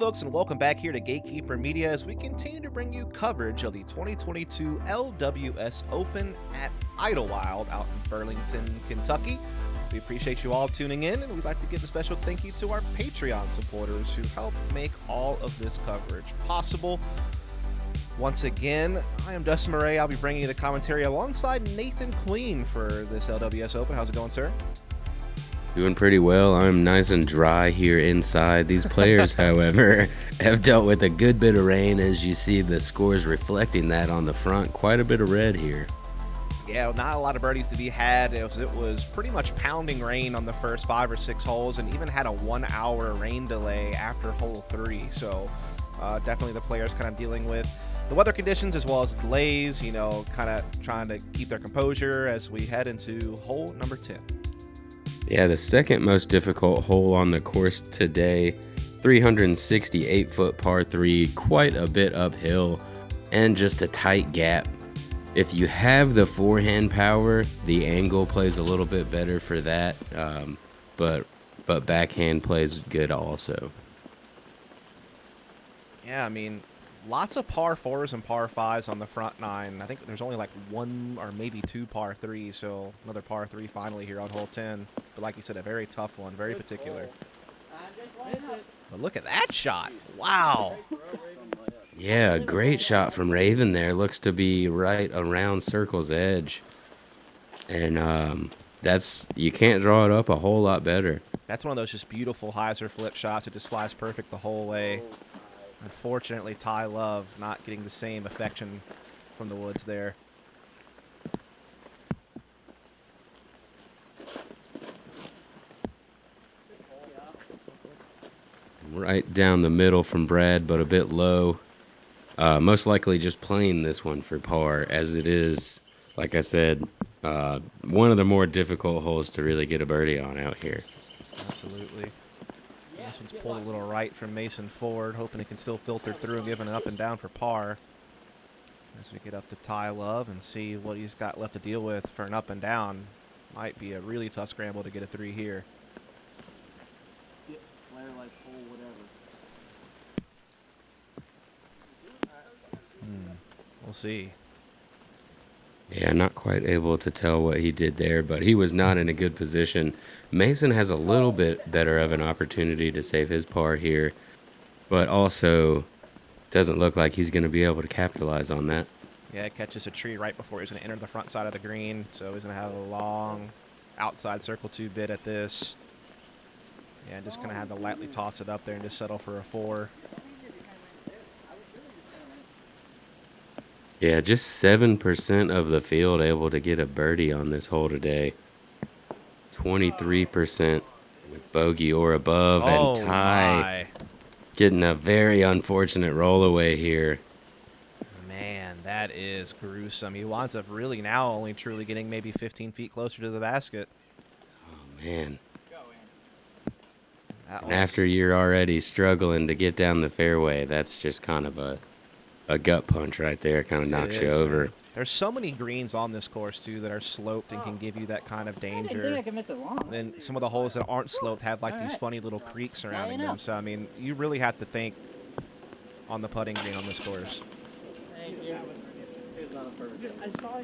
folks, and welcome back here to Gatekeeper Media as we continue to bring you coverage of the 2022 LWS Open at Idlewild out in Burlington, Kentucky. We appreciate you all tuning in, and we'd like to give a special thank you to our Patreon supporters who help make all of this coverage possible. Once again, I am Dustin Mouret. I'll be bringing you the commentary alongside Nathan Queen for this LWS Open. How's it going, sir? Doing pretty well. I'm nice and dry here inside. These players, however, have dealt with a good bit of rain. As you see, the scores reflecting that on the front. Quite a bit of red here. Yeah, not a lot of birdies to be had. It was pretty much pounding rain on the first 5 or 6 holes, and even had a 1-hour rain delay after hole 3. So definitely the players kind of dealing with the weather conditions as well as delays, kind of trying to keep their composure as we head into hole number 10. Yeah, the second most difficult hole on the course today, 368-foot par 3, quite a bit uphill, and just a tight gap. If you have the forehand power, the angle plays a little bit better for that, but backhand plays good also. Yeah, I mean, lots of par 4s and par 5s on the front 9. I think there's only like 1 or maybe 2 par 3s, so another par 3 finally here on hole 10. But like you said, a very tough one, very particular. But look at that shot. Wow. Yeah, great shot from Raven there. Looks to be right around circle's edge. And you can't draw it up a whole lot better. That's one of those just beautiful hyzer flip shots. It just flies perfect the whole way. Unfortunately, Ty Love not getting the same affection from the woods there. Right down the middle from Brad, but a bit low. Most likely just playing this one for par, as it is, like I said, one of the more difficult holes to really get a birdie on out here. Absolutely. This one's pulled a little right from Mason Ford, hoping it can still filter through and give an up and down for par. As we get up to Ty Love and see what he's got left to deal with for an up and down. Might be a really tough scramble to get a 3 here. We'll see. Yeah, not quite able to tell what he did there, but he was not in a good position. Mason has a little bit better of an opportunity to save his par here, but also doesn't look like he's going to be able to capitalize on that. Yeah, it catches a tree right before he's going to enter the front side of the green, so he's going to have a long outside circle 2 bit at this. Yeah, just going to have to lightly toss it up there and just settle for a 4. Yeah, just 7% of the field able to get a birdie on this hole today. 23% with bogey or above, and Ty getting a very unfortunate rollaway here. Man, that is gruesome. He winds up really now only truly getting maybe 15 feet closer to the basket. Oh, man. And after you're already struggling to get down the fairway, that's just kind of a gut punch right there. Kind of knocks you over. Man. There's so many greens on this course, too, that are sloped and can give you that kind of danger. I didn't think I could miss it long. Then some of the holes that aren't sloped have like these funny little creeks surrounding them. So, I mean, you really have to think on the putting green on this course.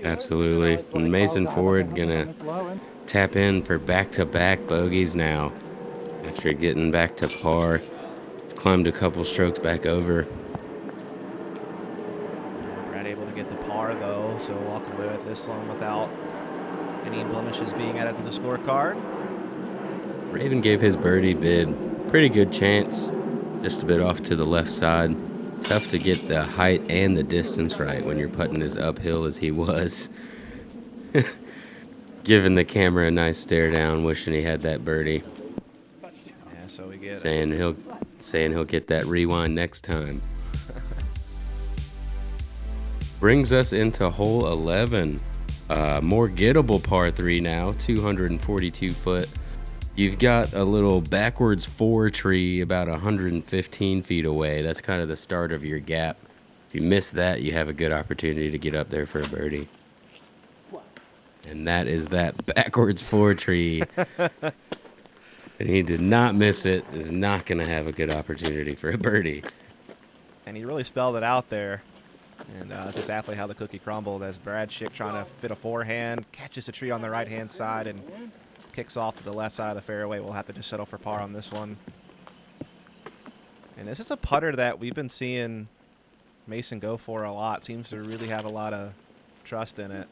Absolutely. And Mason Ford going to tap in for back-to-back bogeys now. After getting back to par, it's climbed a couple strokes back over. Brad able to get the par, though, so walking away with this one without any blemishes being added to the scorecard. Raven gave his birdie bid. Pretty good chance. Just a bit off to the left side. Tough to get the height and the distance right when you're putting as uphill as he was. Giving the camera a nice stare down, wishing he had that birdie. Yeah, so we get saying he'll get that rewind next time. Brings us into hole 11. More gettable par 3 now, 242 foot. You've got a little backwards 4 tree about 115 feet away. That's kind of the start of your gap. If you miss that, you have a good opportunity to get up there for a birdie. And that is that backwards 4 tree. And he did not miss it. Is not going to have a good opportunity for a birdie. And he really spelled it out there. And that's exactly how the cookie crumbled as Brad Schick trying to fit a forehand, catches a tree on the right-hand side and kicks off to the left side of the fairway. We'll have to just settle for par on this one. And this is a putter that we've been seeing Mason go for a lot. Seems to really have a lot of trust in it.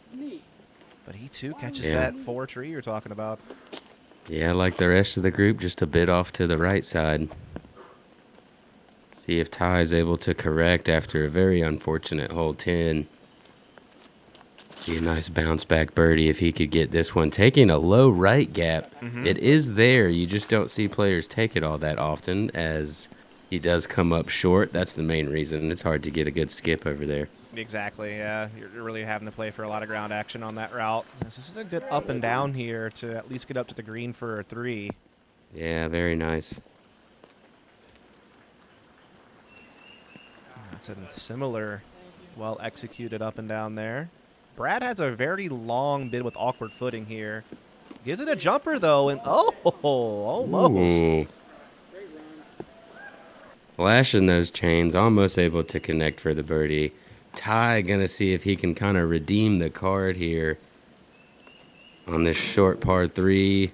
But he, too, catches that 4 tree you're talking about. Yeah, like the rest of the group, just a bit off to the right side. See if Ty is able to correct after a very unfortunate hole 10. See a nice bounce back birdie if he could get this one. Taking a low right gap. It is there. You just don't see players take it all that often as he does come up short. That's the main reason. It's hard to get a good skip over there. Exactly, yeah. You're really having to play for a lot of ground action on that route. This is a good up and down here to at least get up to the green for a 3. Yeah, very nice. That's a similar well-executed up and down there. Brad has a very long bid with awkward footing here. Gives it a jumper, though, and almost. Ooh. Flashing those chains, almost able to connect for the birdie. Ty gonna see if he can kind of redeem the card here on this short par 3.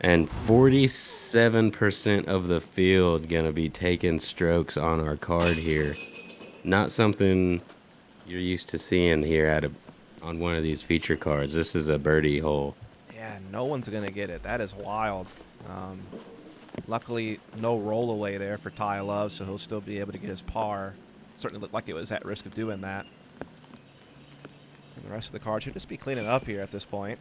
And 47% of the field gonna be taking strokes on our card here. Not something you're used to seeing here on one of these feature cards. This is a birdie hole. Yeah, no one's gonna get it. That is wild. Luckily, no roll away there for Ty Love, so he'll still be able to get his par. Certainly looked like it was at risk of doing that. And the rest of the card should just be cleaning up here at this point.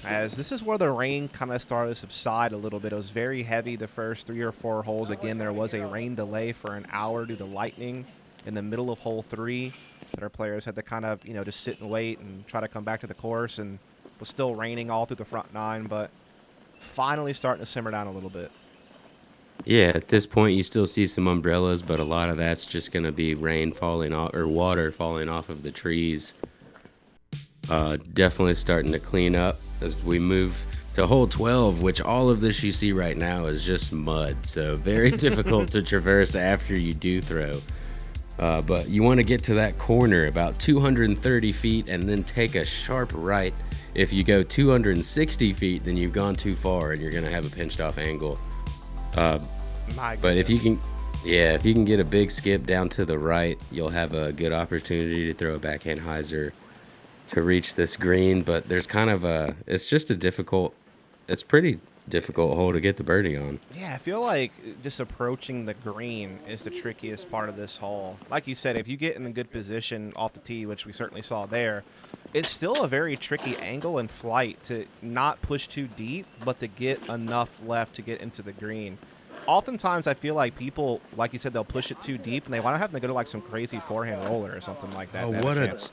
As this is where the rain kind of started to subside a little bit. It was very heavy the first 3 or 4 holes. Again, there was a rain delay for an hour due to lightning in the middle of hole 3 that our players had to kind of, just sit and wait and try to come back to the course. And it was still raining all through the front 9, but finally starting to simmer down a little bit. Yeah, at this point you still see some umbrellas, but a lot of that's just going to be rain falling off or water falling off of the trees. Definitely starting to clean up as we move to hole 12, which all of this you see right now is just mud. So very difficult to traverse after you do throw. But you want to get to that corner about 230 feet and then take a sharp right. If you go 260 feet, then you've gone too far and you're going to have a pinched off angle. But if you can get a big skip down to the right, you'll have a good opportunity to throw a backhand hyzer to reach this green. But there's kind of it's pretty difficult hole to get the birdie on. Yeah, I feel like just approaching the green is the trickiest part of this hole. Like you said, if you get in a good position off the tee, which we certainly saw there, it's still a very tricky angle and flight to not push too deep, but to get enough left to get into the green. Oftentimes, I feel like people, like you said, they'll push it too deep, and they want to have to go to like some crazy forehand roller or something like that.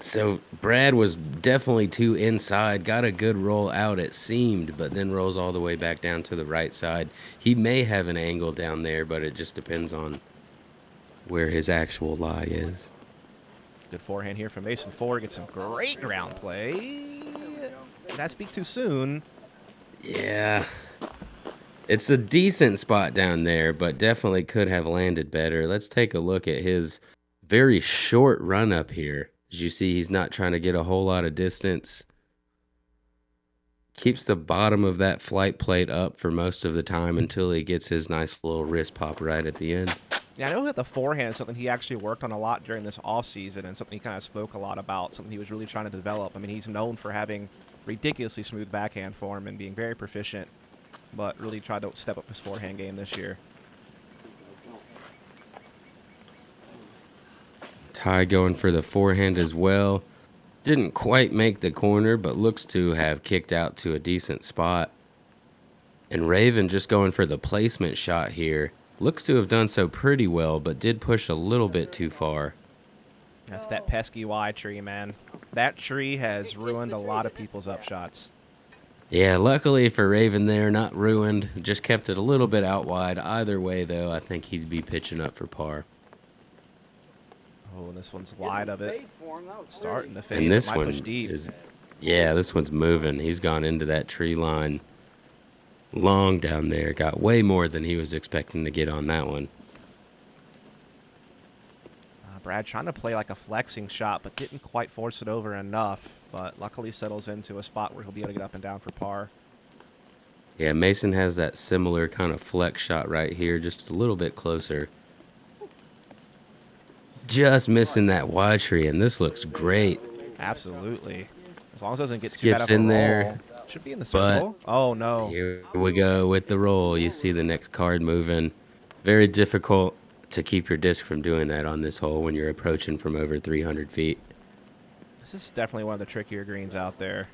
So Brad was definitely too inside, got a good roll out, it seemed, but then rolls all the way back down to the right side. He may have an angle down there, but it just depends on where his actual lie is. Good forehand here from Mason Ford. Gets some great ground play. Did I speak too soon? Yeah. It's a decent spot down there, but definitely could have landed better. Let's take a look at his very short run up here. As you see, he's not trying to get a whole lot of distance. Keeps the bottom of that flight plate up for most of the time until he gets his nice little wrist pop right at the end. Yeah, I know that the forehand is something he actually worked on a lot during this offseason and something he kind of spoke a lot about, something he was really trying to develop. I mean, he's known for having ridiculously smooth backhand form and being very proficient, but really tried to step up his forehand game this year. Ty going for the forehand as well. Didn't quite make the corner, but looks to have kicked out to a decent spot. And Raven just going for the placement shot here. Looks to have done so pretty well, but did push a little bit too far. That's that pesky Y tree, man. That tree has ruined a lot of people's upshots. Yeah, luckily for Raven there, not ruined. Just kept it a little bit out wide. Either way, though, I think he'd be pitching up for par. Oh, and this one's wide of it. Starting to fade. And this might one push deep. this one's moving. He's gone into that tree line. long down there. Got way more than he was expecting to get on that one. Brad trying to play like a flexing shot, but didn't quite force it over enough. But luckily settles into a spot where he'll be able to get up and down for par. Yeah, Mason has that similar kind of flex shot right here, just a little bit closer. Just missing that wide tree, and this looks great. Absolutely. As long as it doesn't get too bad Skips of a in roll. there, Should be in the but circle. Oh, no. here we go with the roll. You see the next card moving. Very difficult to keep your disc from doing that on this hole when you're approaching from over 300 feet. This is definitely one of the trickier greens out there.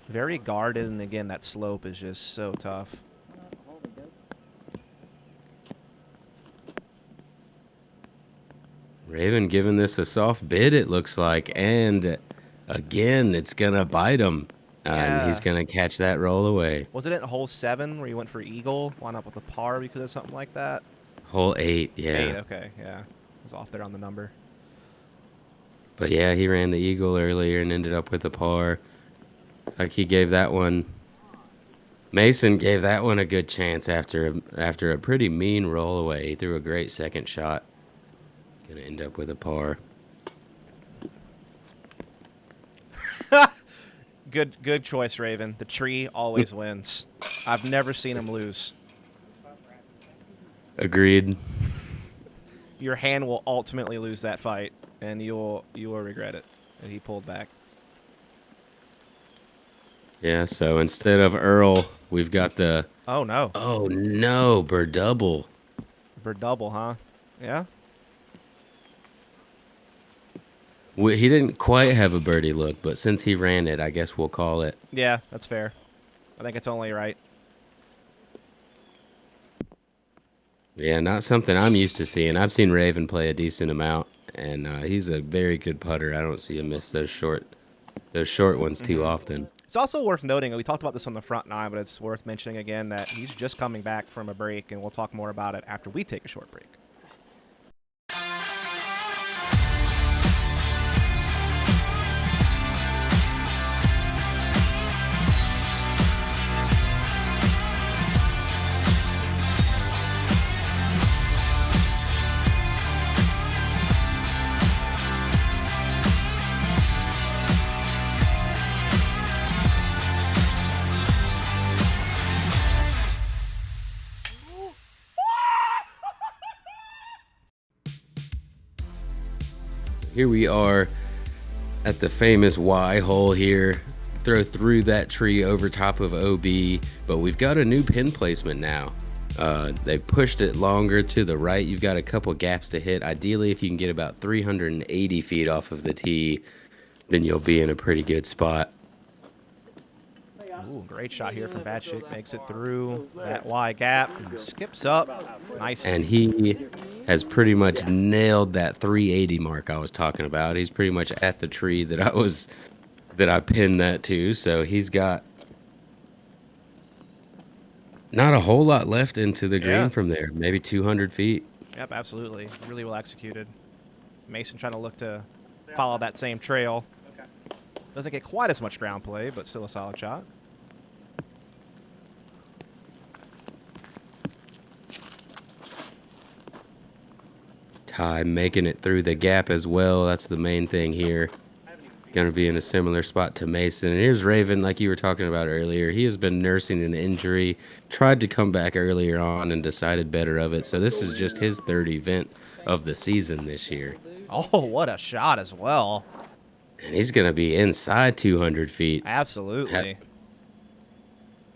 Very guarded, and again, that slope is just so tough. Raven giving this a soft bid, it looks like, and again, it's gonna bite him, and he's gonna catch that roll away. Was it at hole 7 where you went for eagle, wound up with a par because of something like that? Hole 8, yeah. 8, okay, yeah. I was off there on the number. But yeah, he ran the eagle earlier and ended up with a par. It's like he gave that one. Mason gave that one a good chance after a pretty mean roll away. He threw a great second shot. Gonna end up with a par. Good choice, Raven. The tree always wins. I've never seen him lose. Agreed. Your hand will ultimately lose that fight, and you will regret it. And he pulled back. Yeah, so instead of Earl, we've got the... Oh, no. Oh, no, bird double. Bird double, huh? Yeah? He didn't quite have a birdie look, but since he ran it, I guess we'll call it. Yeah, that's fair. I think it's only right. Yeah, not something I'm used to seeing. I've seen Raven play a decent amount, and he's a very good putter. I don't see him miss those short ones too often. It's also worth noting, we talked about this on the front nine, but it's worth mentioning again that he's just coming back from a break, and we'll talk more about it after we take a short break. Here we are at the famous Y hole here. Throw through that tree over top of OB, but we've got a new pin placement now. They pushed it longer to the right. You've got a couple gaps to hit. Ideally, if you can get about 380 feet off of the tee, then you'll be in a pretty good spot. Ooh, great shot here from Bad Schick. Makes it through that Y gap and skips up. Nice. And he has pretty much nailed that 380 mark I was talking about. He's pretty much at the tree that I pinned that to. So he's got not a whole lot left into the green from there. Maybe 200 feet. Yep, absolutely. Really well executed. Mason trying to look to follow that same trail. Doesn't get quite as much ground play, but still a solid shot. Ty making it through the gap as well. That's the main thing here. Going to be in a similar spot to Mason. And here's Raven, like you were talking about earlier. He has been nursing an injury, tried to come back earlier on and decided better of it. So this is just his third event of the season this year. Oh, what a shot as well. And he's going to be inside 200 feet. Absolutely.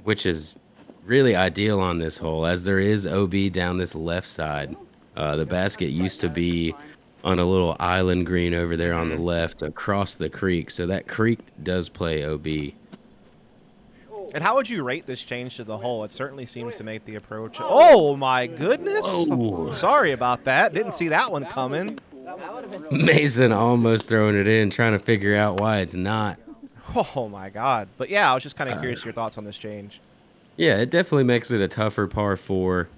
Which is really ideal on this hole, as there is OB down this left side. The basket used to be on a little island green over there on the left across the creek. So that creek does play OB. And how would you rate this change to the hole? It certainly seems to make the approach. Oh, my goodness. Whoa. Sorry about that. Didn't see that one coming. Mason almost throwing it in, trying to figure out why it's not. Oh, my God. But, yeah, I was just kind of curious your thoughts on this change. Yeah, it definitely makes it a tougher par 4.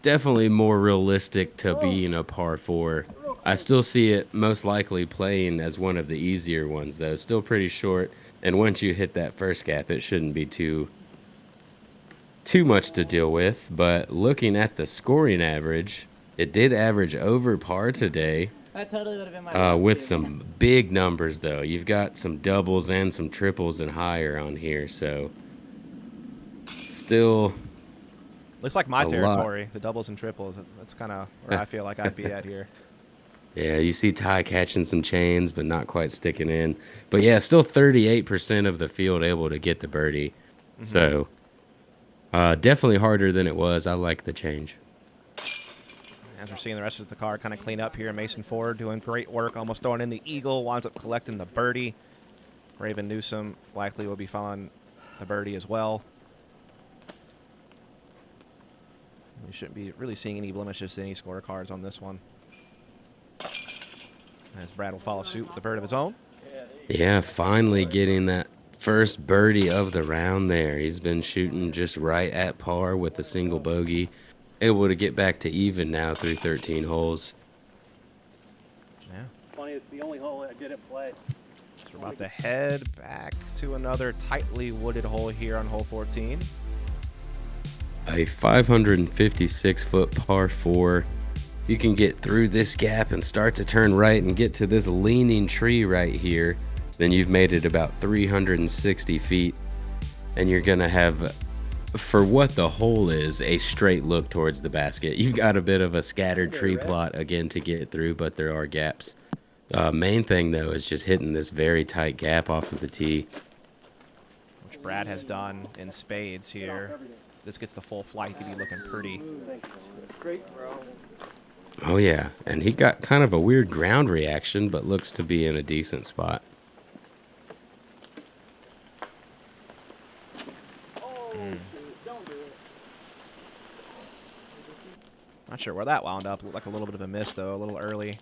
Definitely more realistic to being a par 4. I still see it most likely playing as one of the easier ones, though. Still pretty short And once you hit that first gap, it shouldn't be too much to deal with. But looking at the scoring average, it did average over par today. That totally would have been my with some big numbers, though. You've got some doubles and some triples and higher on here, so still Looks like my a territory, lot. the doubles and triples. That's kind of where I feel like I'd be at here. Yeah, you see Ty catching some chains, but not quite sticking in. But yeah, still 38% of the field able to get the birdie. So definitely harder than it was. I like the change. As we're seeing the rest of the car kind of clean up here, Mason Ford doing great work, almost throwing in the eagle, winds up collecting the birdie. Raven Newsom likely will be following the birdie as well. We shouldn't be really seeing any blemishes in any scorecards on this one. As Brad will follow suit with the bird of his own. Yeah, finally getting that first birdie of the round there. He's been shooting just right at par with a single bogey. Able to get back to even now through 13 holes. Yeah. Funny, it's the only hole I didn't play. So we're about to head back to another tightly wooded hole here on hole 14. A 556-foot par 4. You can get through this gap and start to turn right and get to this leaning tree right here. Then you've made it about 360 feet. And you're going to have, for what the hole is, a straight look towards the basket. You've got a bit of a scattered tree plot again to get through, but there are gaps. Main thing, though, is just hitting this very tight gap off of the tee. Which Brad has done in spades here. This gets the full flight. He could be looking pretty. Great, bro. Oh, yeah. And he got kind of a weird ground reaction, but looks to be in a decent spot. Not sure where that wound up. Looked like a little bit of a miss, though, a little early.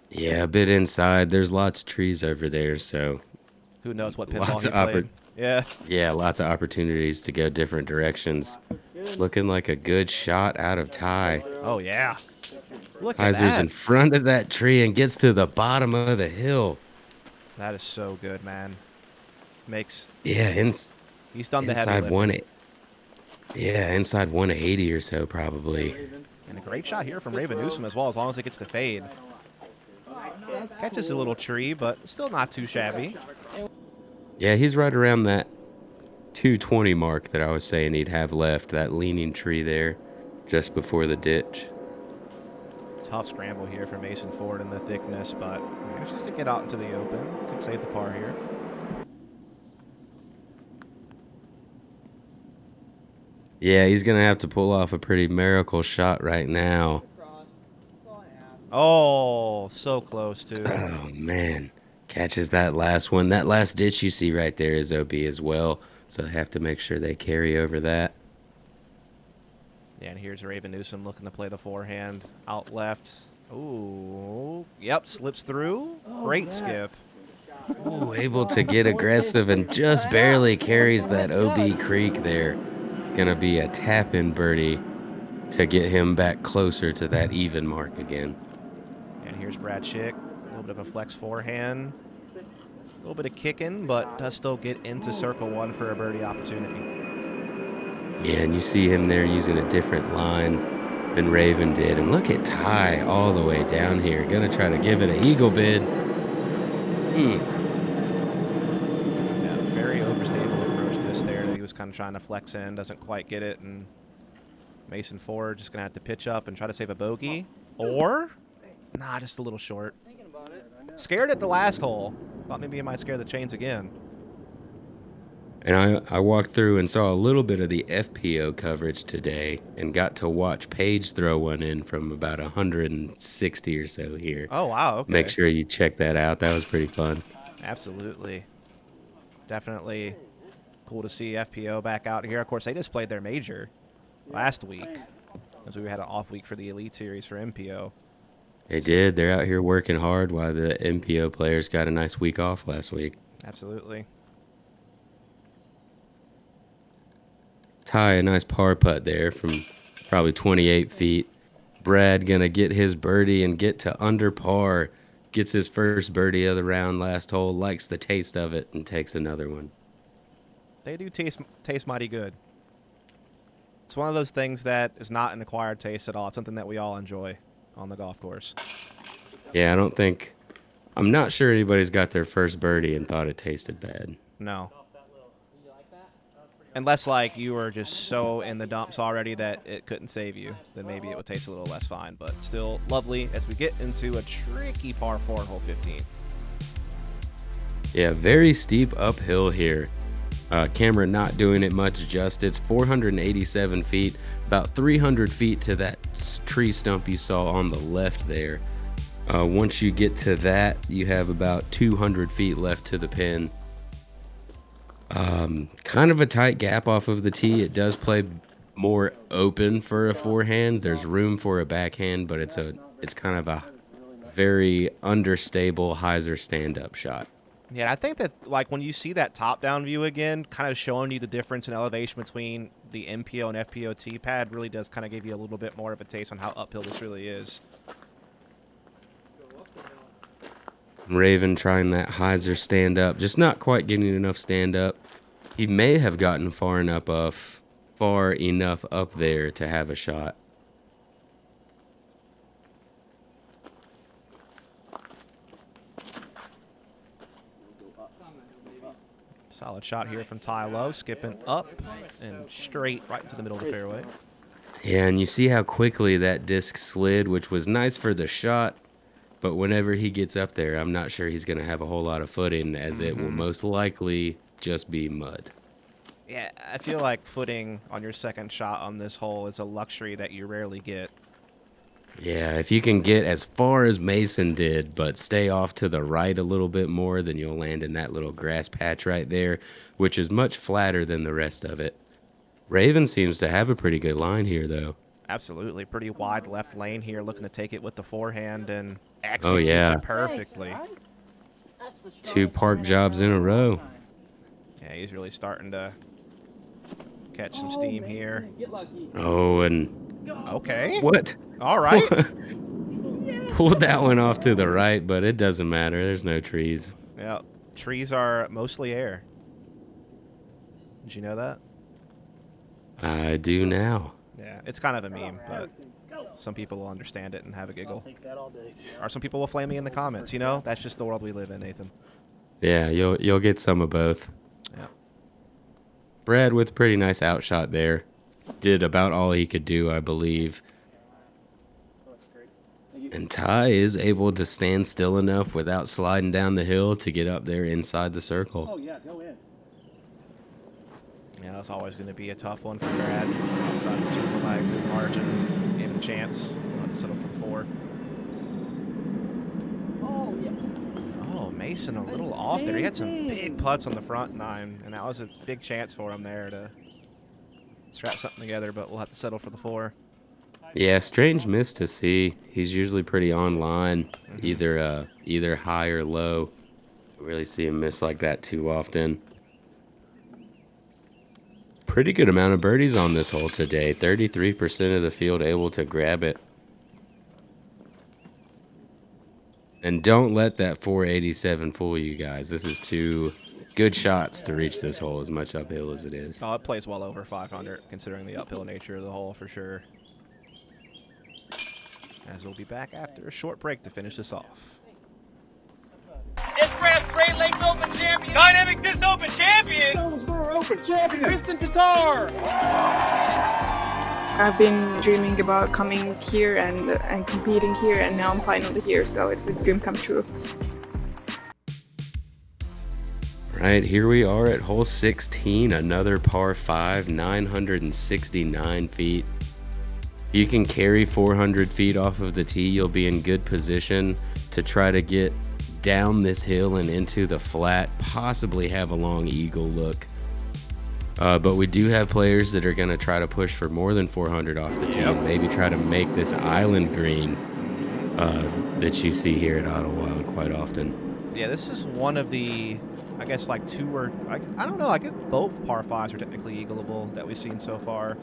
Yeah, a bit inside. There's lots of trees over there, so Who knows what lots pinball of he played. Yeah. yeah, lots of opportunities to go different directions. Looking like a good shot out of Ty. Oh, yeah. Look at Heiser's that. in front of that tree and gets to the bottom of the hill. That is so good, man. Makes... Yeah, He's done the heavy inside lifting. inside 180 or so probably. And a great shot here from Raven Newsom as well, as long as it gets the fade. Catches a little tree, but still not too shabby. Yeah, he's right around that 220 mark that I was saying he'd have left, that leaning tree there just before the ditch. Tough scramble here for Mason Ford in the thickness, but manages to get out into the open. Could save the par here. Yeah, he's going to have to pull off a pretty miracle shot right now. Oh, so close to. Oh, man. Catches that last one. That last ditch you see right there is OB as well, so they have to make sure they carry over that. Yeah, and here's Raven Newsom looking to play the forehand out left. Ooh, yep, slips through. Great skip. Ooh, able to get aggressive and just barely carries that OB creek there. Gonna be a tap-in birdie to get him back closer to that even mark again. And here's Brad Schick. A little bit of a flex forehand. A little bit of kicking, but does still get into circle one for a birdie opportunity. Yeah, and you see him there using a different line than Raven did. And look at Ty all the way down here. Gonna try to give it an eagle bid. Yeah, very overstable approach to this there. He was kind of trying to flex in, doesn't quite get it, and Mason Ford just gonna have to pitch up and try to save a bogey. Or, nah, just a little short. Scared at the last hole. Thought maybe he might scare the chains again. And I walked through and saw a little bit of the FPO coverage today and got to watch Paige throw one in from about 160 or so here. Oh, wow, okay. Make sure you check that out. That was pretty fun. Absolutely. Definitely cool to see FPO back out here. Of course, they just played their major last week, as we had an off week for the Elite Series for MPO. They did. They're out here working hard while the MPO players got a nice week off last week. Absolutely. Ty, a nice par putt there from probably 28 feet. Brad gonna get his birdie and get to under par. gets his first birdie of the round last hole, likes the taste of it, and takes another one. They do taste mighty good. It's one of those things that is not an acquired taste at all. It's something that we all enjoy on the golf course. Yeah, I'm not sure anybody's got their first birdie and thought it tasted bad. No. Unless, like, you were just so in the dumps already that it couldn't save you, then maybe it would taste a little less fine. But still lovely as we get into a tricky par 4 hole 15. Yeah, very steep uphill here. Camera not doing it much justice. 487 feet, about 300 feet to that tree stump you saw on the left there. Once you get to that, you have about 200 feet left to the pin. Kind of a tight gap off of the tee. It does play more open for a forehand. There's room for a backhand, but it's kind of a very understable hyzer stand-up shot. Yeah, I think that, like, when you see that top-down view again, kind of showing you the difference in elevation between the MPO and FPO tee pad really does kind of give you a little bit more of a taste on how uphill this really is. Raven trying that hyzer stand-up, just not quite getting enough stand-up. He may have gotten far enough up there to have a shot. Solid shot here from Ty Lowe, skipping up and straight right into the middle of the fairway. Yeah, and you see how quickly that disc slid, which was nice for the shot, but whenever he gets up there, I'm not sure he's going to have a whole lot of footing, as it will most likely just be mud. Yeah, I feel like footing on your second shot on this hole is a luxury that you rarely get. Yeah, if you can get as far as Mason did, but stay off to the right a little bit more, then you'll land in that little grass patch right there, which is much flatter than the rest of it. Raven seems to have a pretty good line here, though. Absolutely. Pretty wide left lane here, looking to take it with the forehand and executes it perfectly. 2 park jobs in a row. Yeah, he's really starting to catch some steam here. Oh, and... Okay. What? All right. Pulled that one off to the right, but it doesn't matter. There's no trees. Yeah, trees are mostly air. Did you know that? I do now. Yeah, it's kind of a meme, but some people will understand it and have a giggle. Or some people will flame me in the comments. You know, that's just the world we live in, Nathan. Yeah, you'll get some of both. Yeah. Brad with a pretty nice outshot there. Did about all he could do, I believe. And Ty is able to stand still enough without sliding down the hill to get up there inside the circle. Oh, yeah, go in. Yeah, that's always going to be a tough one for Brad. Outside the circle by a good margin. Gave it a chance. We'll have to settle for the 4. Oh, yeah. Oh, Mason a little off there. He had some big putts on the front 9, and that was a big chance for him there to strap something together, but we'll have to settle for the 4. Yeah, strange miss to see. He's usually pretty on line, either high or low. Don't really see him miss like that too often. Pretty good amount of birdies on this hole today. 33% of the field able to grab it. And don't let that 487 fool you guys. This is 2 good shots to reach this hole as much uphill as it is. Oh, it plays well over 500, considering the uphill nature of the hole for sure. As we'll be back after a short break to finish this off. Instagram's Great Lakes Open Champion. Dynamic Disc Open Champion. Owensboro Open Champion. Kristen Tatar. I've been dreaming about coming here and competing here, and now I'm finally here, so it's a dream come true. Right, here we are at hole 16, another par 5, 969 feet. If you can carry 400 feet off of the tee, you'll be in good position to try to get down this hill and into the flat, possibly have a long eagle look. But we do have players that are going to try to push for more than 400 off the tee and maybe try to make this island green that you see here at Idlewild quite often. Yeah, this is one of the, I guess, like 2 or, I don't know, I guess both par 5s are technically eagleable that we've seen so far.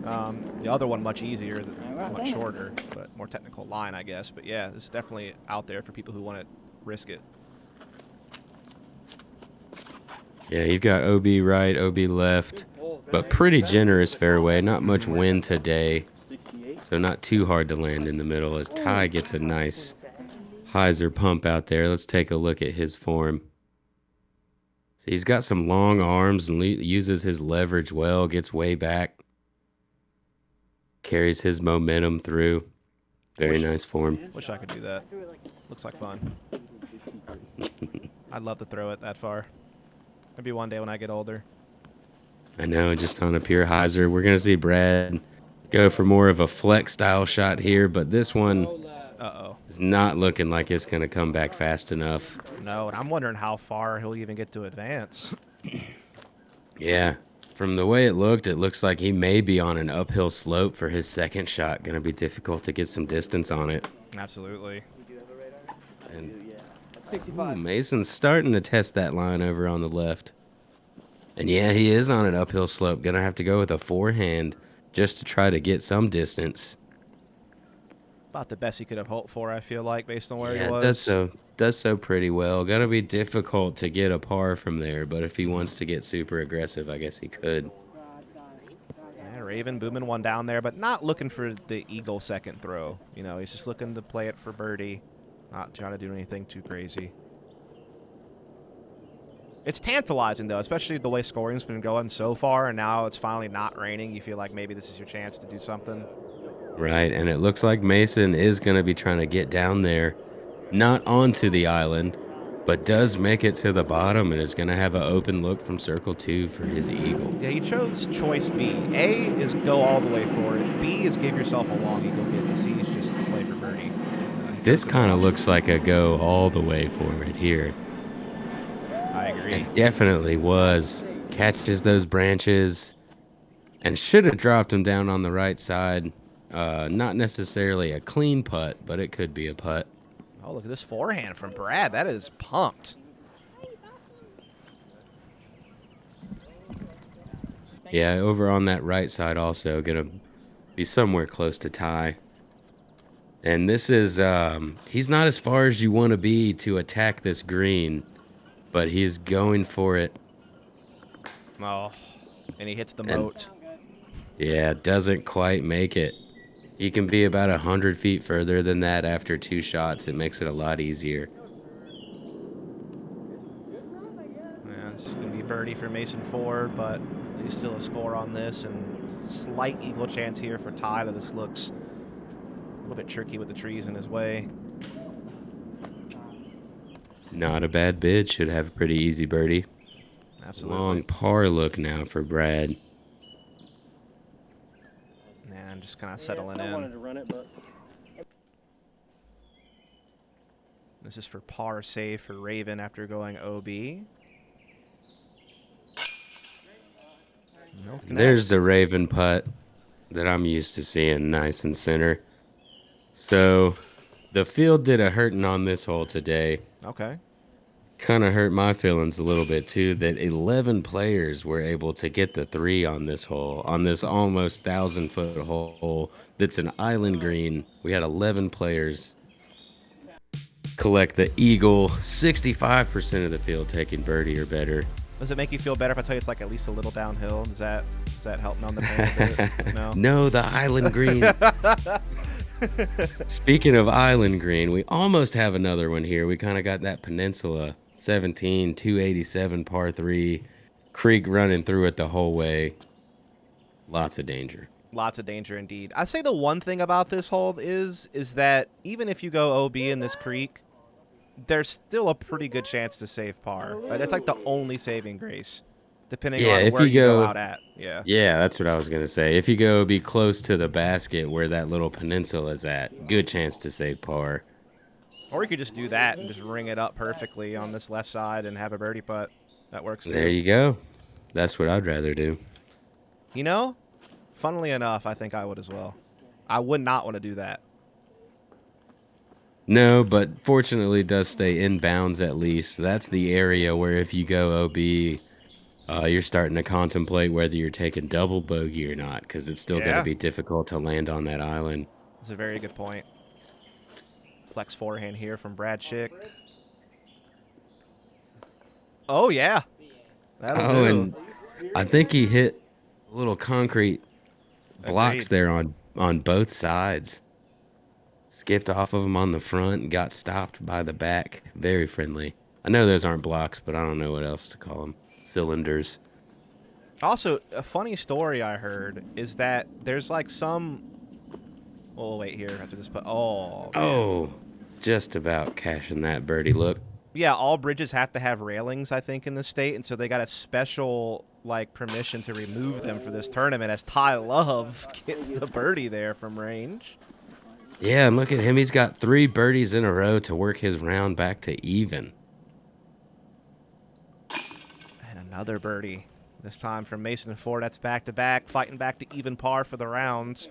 The other one much easier, much shorter, but more technical line, I guess. But yeah, this is definitely out there for people who want to risk it. Yeah, you've got OB right, OB left, but pretty generous fairway. Not much wind today, so not too hard to land in the middle as Ty gets a nice hyzer pump out there. Let's take a look at his form. So he's got some long arms and uses his leverage well, gets way back, carries his momentum through. Very nice form. Wish I could do that. Looks like fun. I'd love to throw it that far. Maybe one day when I get older. I know, just on a pure hyzer. We're going to see Brad go for more of a flex style shot here, but this one is not looking like it's going to come back fast enough. No, and I'm wondering how far he'll even get to advance. Yeah, from the way it looks like he may be on an uphill slope for his second shot. Going to be difficult to get some distance on it. Absolutely. And ooh, Mason's starting to test that line over on the left. And yeah, he is on an uphill slope. Gonna have to go with a forehand just to try to get some distance. About the best he could have hoped for, I feel like, based on where he was. Does so pretty well. Gonna be difficult to get a par from there, but if he wants to get super aggressive, I guess he could. Yeah, Raven booming one down there, but not looking for the eagle second throw. You know, he's just looking to play it for birdie. Not trying to do anything too crazy. It's tantalizing, though, especially the way scoring's been going so far, and now it's finally not raining. You feel like maybe this is your chance to do something. Right, and it looks like Mason is going to be trying to get down there, not onto the island, but does make it to the bottom and is going to have an open look from circle 2 for his eagle. Yeah, he chose choice B. A is go all the way for it. B is give yourself a long eagle bit, and C is just play for birdie. This kind of looks like a go all the way for it here. I agree. It definitely was. Catches those branches and should have dropped him down on the right side. Not necessarily a clean putt, but it could be a putt. Oh, look at this forehand from Brad. That is pumped. Yeah, over on that right side also going to be somewhere close to tie. And this is, he's not as far as you want to be to attack this green, but he's going for it. Oh, and he hits the moat. Yeah, doesn't quite make it. He can be about 100 feet further than that after 2 shots. It makes it a lot easier. Yeah, it's going to be birdie for Mason 4, but he's still a score on this, and slight eagle chance here for Ty, that this looks a little bit tricky with the trees in his way. Not a bad bid. Should have a pretty easy birdie. Absolutely. Long par look now for Brad. And just kind of settling I wanted in. to run it, but This is for par save for Raven after going OB. No connect. There's the Raven putt that I'm used to seeing, nice and center. So the field did a hurting on this hole today. Okay. Kind of hurt my feelings a little bit too that 11 players were able to get the 3 on this hole, on this almost 1,000-foot hole that's an island green. We had 11 players collect the eagle, 65% of the field taking birdie or better. Does it make you feel better if I tell you it's like at least a little downhill? Does that help on the pain a bit? No. No, the island green. Speaking of island green, we almost have another one here. We kind of got that peninsula, 17, 287 par 3, creek running through it the whole way. Lots of danger. Lots of danger indeed. I'd say the one thing about this hole is that even if you go OB in this creek, there's still a pretty good chance to save par. That's like the only saving grace, depending on where you go out at. Yeah. Yeah, that's what I was going to say. If you go be close to the basket where that little peninsula is at, good chance to save par. Or you could just do that and just ring it up perfectly on this left side and have a birdie putt. That works too. There you go. That's what I'd rather do. You know, funnily enough, I think I would as well. I would not want to do that. No, but fortunately it does stay in bounds at least. That's the area where if you go OB, You're starting to contemplate whether you're taking double bogey or not, because it's still going to be difficult to land on that island. That's a very good point. Flex forehand here from Brad Schick. Oh, yeah. That'll do. And I think he hit little concrete blocks there on both sides. Skipped off of them on the front and got stopped by the back. Very friendly. I know those aren't blocks, but I don't know what else to call them. Cylinders. Also, a funny story I heard is that there's like some... Oh, wait, here. After this, Oh, just about cashing that birdie. Look. Yeah, all bridges have to have railings, I think, in the state, and so they got a special like permission to remove them for this tournament as Ty Love gets the birdie there from range. Yeah, and look at him. He's got 3 birdies in a row to work his round back to even. And another birdie. This time from Mason and Ford. That's back-to-back, fighting back to even par for the round.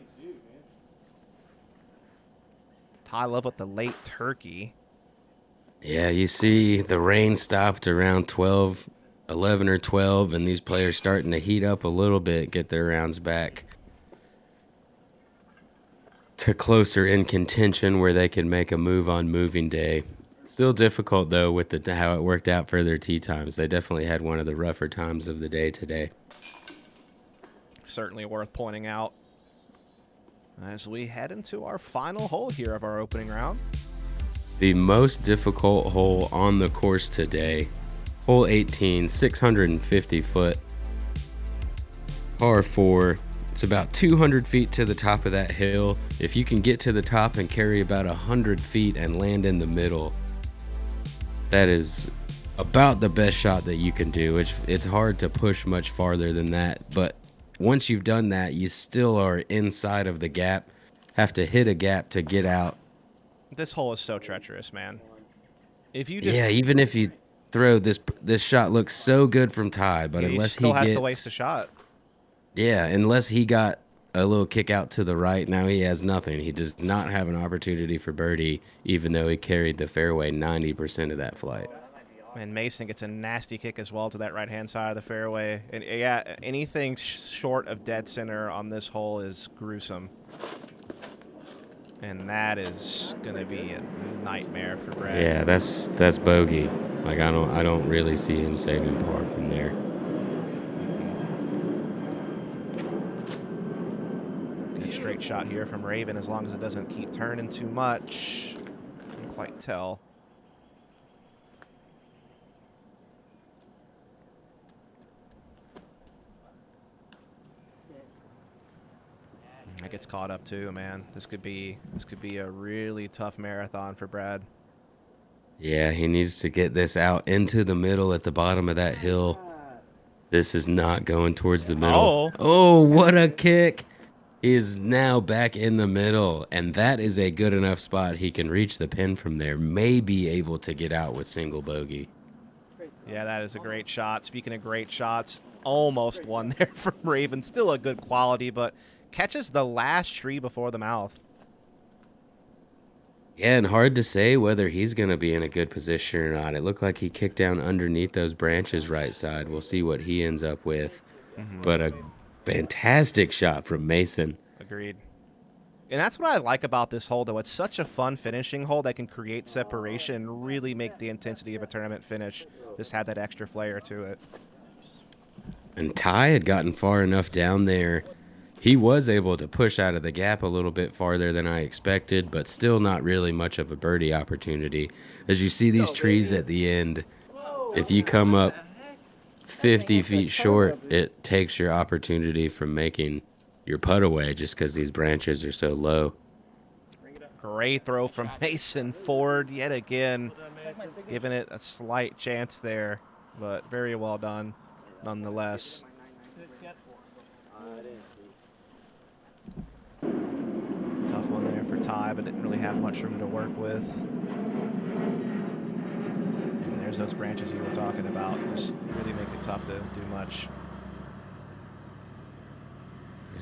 Ty Love with the late turkey. Yeah, you see the rain stopped around 11 or 12, and these players starting to heat up a little bit, get their rounds back to closer in contention where they can make a move on moving day. Still difficult, though, with how it worked out for their tee times. They definitely had one of the rougher times of the day today. Certainly worth pointing out as we head into our final hole here of our opening round. The most difficult hole on the course today, hole 18, 650 foot, par 4. It's about 200 feet to the top of that hill. If you can get to the top and carry about 100 feet and land in the middle, that is about the best shot that you can do. It's hard to push much farther than that, but once you've done that, you still are inside of the gap, have to hit a gap to get out. This hole is so treacherous, man. If you just even if you throw this shot looks so good from Ty, but he unless still he has gets, to waste a shot. Yeah, unless he got a little kick out to the right, now he has nothing. He does not have an opportunity for birdie, even though he carried the fairway 90% of that flight. And Mason gets a nasty kick as well to that right-hand side of the fairway. And yeah, anything short of dead center on this hole is gruesome. And that is going to be a nightmare for Brad. Yeah, that's bogey. Like I don't really see him saving par from there. Good straight shot here from Raven, as long as it doesn't keep turning too much. Can't quite tell. That gets caught up too, man. This could be a really tough marathon for Brad. Yeah, he needs to get this out into the middle at the bottom of that hill. This is not going towards the middle. Oh, what a kick. He is now back in the middle, and that is a good enough spot. He can reach the pin from there, may be able to get out with single bogey. Yeah, that is a great shot. Speaking of great shots, almost one there from Raven. Still a good quality, but catches the last tree before the mouth. Yeah, and hard to say whether he's going to be in a good position or not. It looked like he kicked down underneath those branches right side. We'll see what he ends up with. But a fantastic shot from Mason. Agreed. And that's what I like about this hole, though. It's such a fun finishing hole that can create separation and really make the intensity of a tournament finish just have that extra flair to it. And Ty had gotten far enough down there. He was able to push out of the gap a little bit farther than I expected, but still not really much of a birdie opportunity. As you see these trees at the end, if you come up 50 feet short, it takes your opportunity from making your putt away just because these branches are so low. Great throw from Mason Ford yet again, giving it a slight chance there, but very well done nonetheless. Tough one there for Ty, but didn't really have much room to work with. And there's those branches you were talking about, just really make it tough to do much.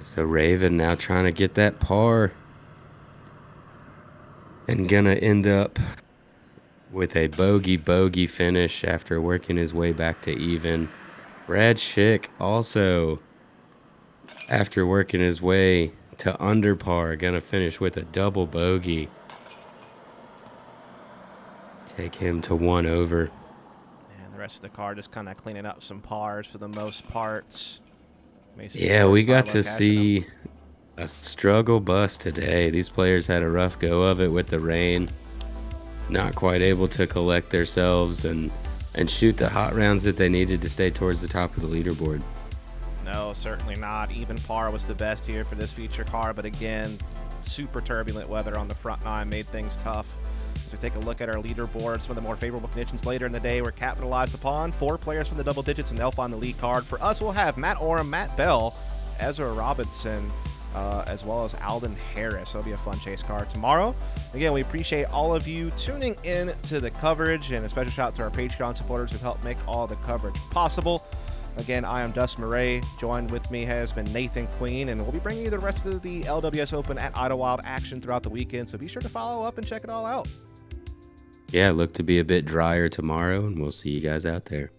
So Raven now trying to get that par and gonna end up with a bogey finish after working his way back to even. Brad Schick also, after working his way to under par, gonna finish with a double bogey. Take him to 1 over. And the rest of the card just kind of cleaning up some pars for the most part. Yeah, we got to see a struggle bus today. These players had a rough go of it with the rain. Not quite able to collect themselves and shoot the hot rounds that they needed to stay towards the top of the leaderboard. No, certainly not. Even par was the best here for this feature car, but again, super turbulent weather on the front nine made things tough. As we take a look at our leaderboard, some of the more favorable conditions later in the day were capitalized upon. 4 players from the double digits, and they'll find the lead card. For us, we'll have Matt Oram, Matt Bell, Ezra Robinson, as well as Alden Harris. It'll be a fun chase card tomorrow. Again, we appreciate all of you tuning in to the coverage, and a special shout out to our Patreon supporters who've helped make all the coverage possible. Again, I am Dustin Mouret. Joined with me has been Nathan Queen, and we'll be bringing you the rest of the LWS Open at Idlewild action throughout the weekend, so be sure to follow up and check it all out. Yeah, look to be a bit drier tomorrow, and we'll see you guys out there.